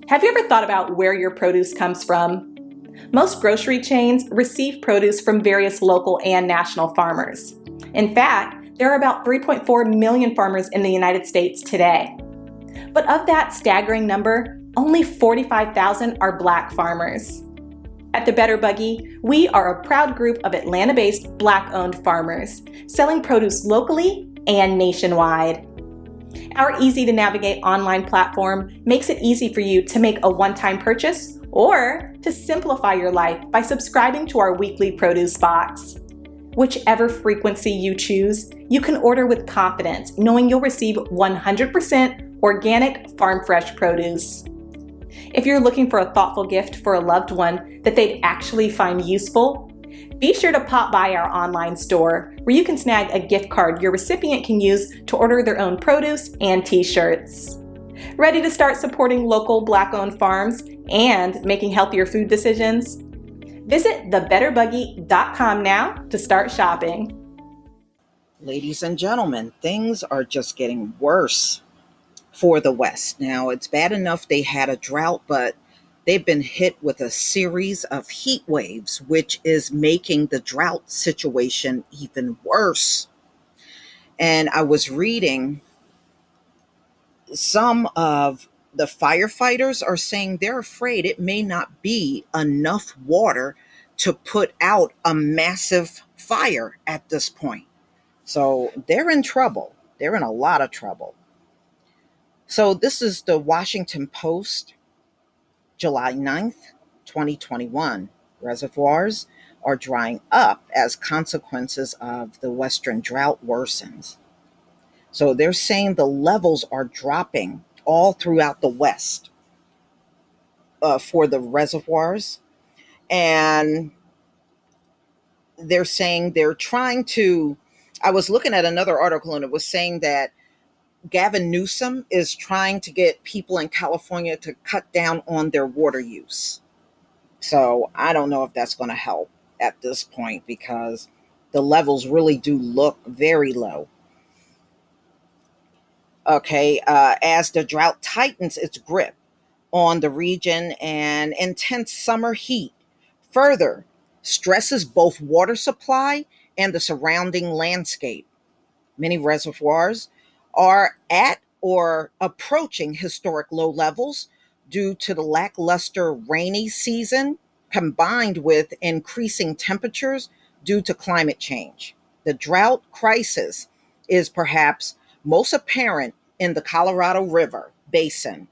Have you ever thought about where your produce comes from? Most grocery chains receive produce from various local and national farmers. In fact, there are about 3.4 million farmers in the United States today. But of that staggering number, only 45,000 are Black farmers. At the Better Buggy, we are a proud group of Atlanta-based Black-owned farmers, selling produce locally and nationwide. Our easy-to-navigate online platform makes it easy for you to make a one-time purchase or to simplify your life by subscribing to our weekly produce box. Whichever frequency you choose, you can order with confidence, knowing you'll receive 100% organic farm-fresh produce. If you're looking for a thoughtful gift for a loved one that they'd actually find useful, be sure to pop by our online store where you can snag a gift card your recipient can use to order their own produce and t-shirts. Ready to start supporting local Black-owned farms and making healthier food decisions? Visit thebetterbuggy.com now to start shopping. Ladies and gentlemen, things are just getting worse for the West. Now, it's bad enough they had a drought, but they've been hit with a series of heat waves, which is making the drought situation even worse. And I was reading some of the firefighters are saying they're afraid it may not be enough water to put out a massive fire at this point. So they're in trouble. They're in a lot of trouble. So this is the Washington Post, July 9th, 2021. Reservoirs are drying up as consequences of the Western drought worsens. So they're saying the levels are dropping all throughout the West for the reservoirs. And they're saying they're trying to. I was looking at another article and it was saying that Gavin Newsom is trying to get people in California to cut down on their water use. So I don't know if that's going to help at this point because the levels really do look very low. Okay, as the drought tightens its grip on the region and intense summer heat further stresses both water supply and the surrounding landscape. Many reservoirs are at or approaching historic low levels due to the lackluster rainy season combined with increasing temperatures due to climate change. The drought crisis is perhaps most apparent in the Colorado River basin,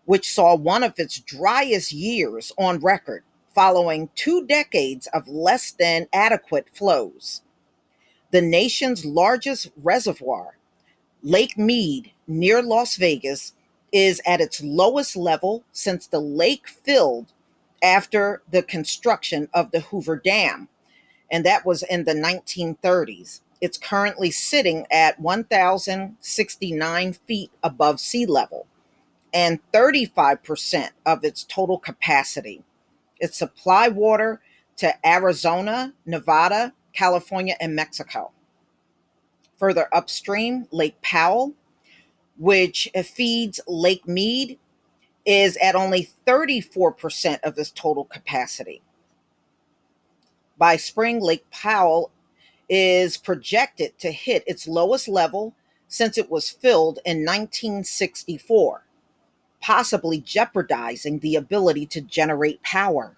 which saw one of its driest years on record following 2 decades of less than adequate flows. The nation's largest reservoir, Lake Mead, near Las Vegas, is at its lowest level since the lake filled after the construction of the Hoover Dam, and that was in the 1930s. It's currently sitting at 1,069 feet above sea level and 35% of its total capacity. It supplies water to Arizona, Nevada, California, and Mexico. Further upstream, Lake Powell, which feeds Lake Mead, is at only 34% of its total capacity. By spring, Lake Powell is projected to hit its lowest level since it was filled in 1964, possibly jeopardizing the ability to generate power.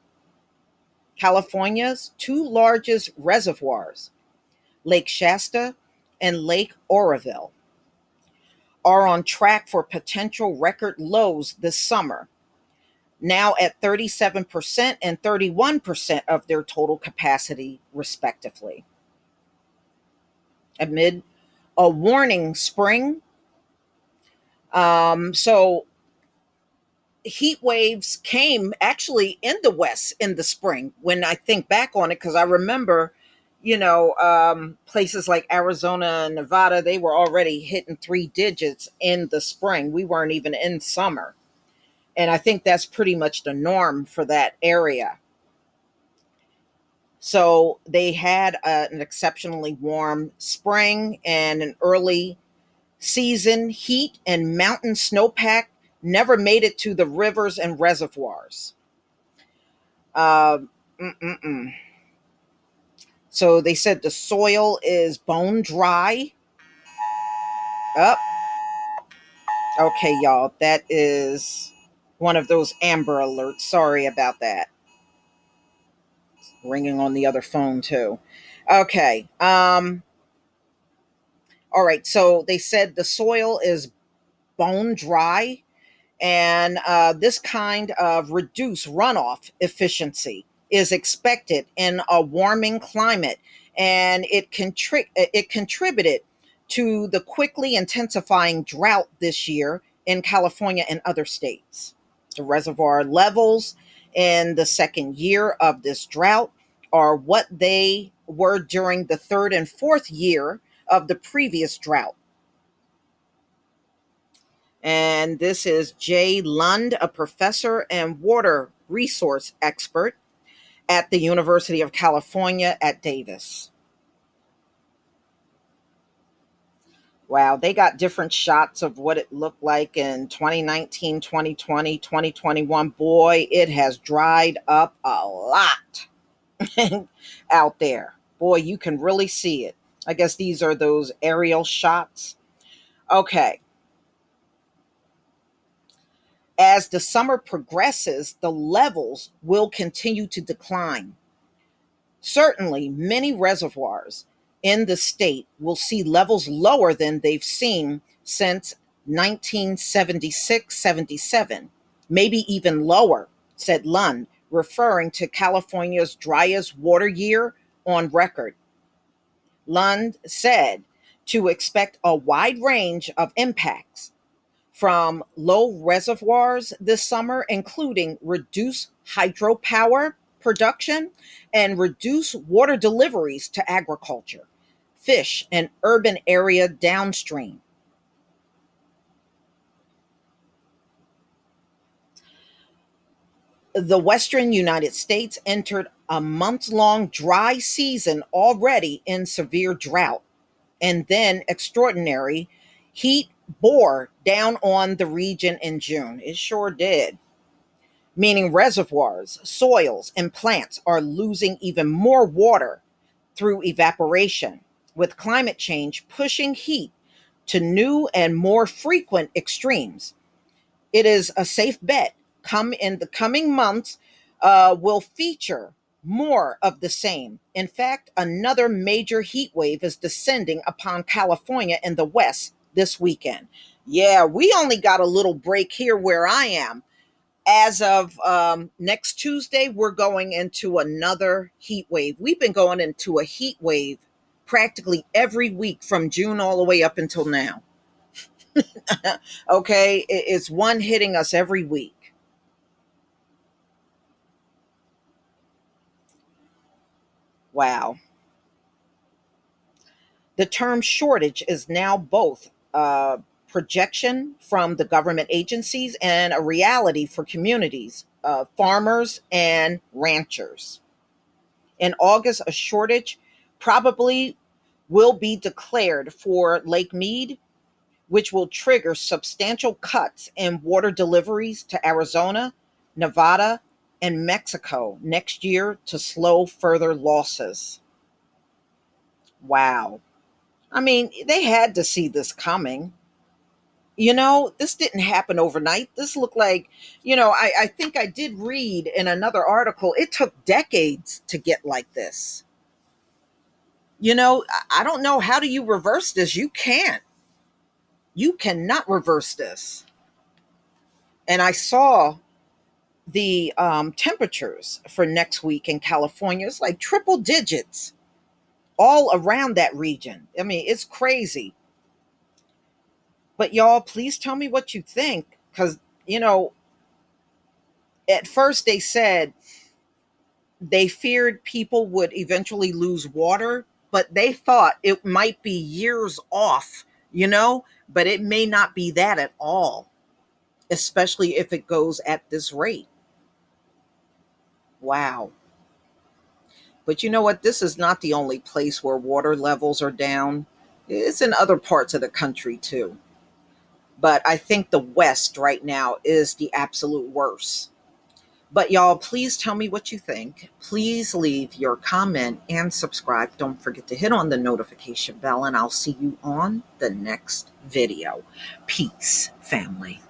California's two largest reservoirs, Lake Shasta and Lake Oroville, are on track for potential record lows this summer, now at 37% and 31% of their total capacity, respectively. Amid a warning spring, so heat waves came actually in the West in the spring when I think back on it, because I remember, places like Arizona and Nevada, they were already hitting 3 digits in the spring. We weren't even in summer. And I think that's pretty much the norm for that area. So they had an exceptionally warm spring and an early season heat and mountain snowpack never made it to the rivers and reservoirs. Uh, mm-mm-mm. So they said the soil is bone dry. Up. Okay, y'all. That is one of those Amber alerts. Sorry about that. Ringing on the other phone too. Okay. All right. So they said the soil is bone dry, and this kind of reduced runoff efficiency is expected in a warming climate, and it contributed to the quickly intensifying drought this year in California and other states. The reservoir levels in the second year of this drought are what they were during the third and fourth year of the previous drought. And this is Jay Lund, a professor and water resource expert at the University of California at Davis. Wow, they got different shots of what it looked like in 2019, 2020, 2021. Boy, it has dried up a lot out there. Boy, you can really see it. I guess these are those aerial shots. Okay. As the summer progresses, the levels will continue to decline. Certainly, many reservoirs in the state will see levels lower than they've seen since 1976 77, maybe even lower, said Lund, referring to California's driest water year on record. Lund said to expect a wide range of impacts from low reservoirs this summer, including reduced hydropower production and reduced water deliveries to agriculture, fish, and urban area downstream. The Western United States entered a month long dry season already in severe drought, and then extraordinary heat bore down on the region in June. It sure did, meaning reservoirs, soils, and plants are losing even more water through evaporation, with climate change pushing heat to new and more frequent extremes. It is a safe bet. Come in the coming months, will feature more of the same. In fact, another major heat wave is descending upon California in the West this weekend. Yeah, we only got a little break here where I am. As of next Tuesday, we're going into another heat wave. We've been going into a heat wave practically every week from June all the way up until now. Okay, it's one hitting us every week. Wow. The term shortage is now both a projection from the government agencies and a reality for communities, farmers, and ranchers. In August, a shortage probably will be declared for Lake Mead, which will trigger substantial cuts in water deliveries to Arizona, Nevada, and Mexico next year to slow further losses. Wow. I mean, they had to see this coming. This didn't happen overnight. This looked like, I think I did read in another article, it took decades to get like this. I don't know. How do you reverse this? You can't. You cannot reverse this. And I saw the temperatures for next week in California. It's like triple digits all around that region. I mean, it's crazy. But y'all, please tell me what you think. Because, at first they said they feared people would eventually lose water, but they thought it might be years off, but it may not be that at all, especially if it goes at this rate. Wow. But you know what? This is not the only place where water levels are down. It's in other parts of the country too. But I think the West right now is the absolute worst. But y'all, please tell me what you think. Please leave your comment and subscribe. Don't forget to hit on the notification bell, and I'll see you on the next video. Peace, family.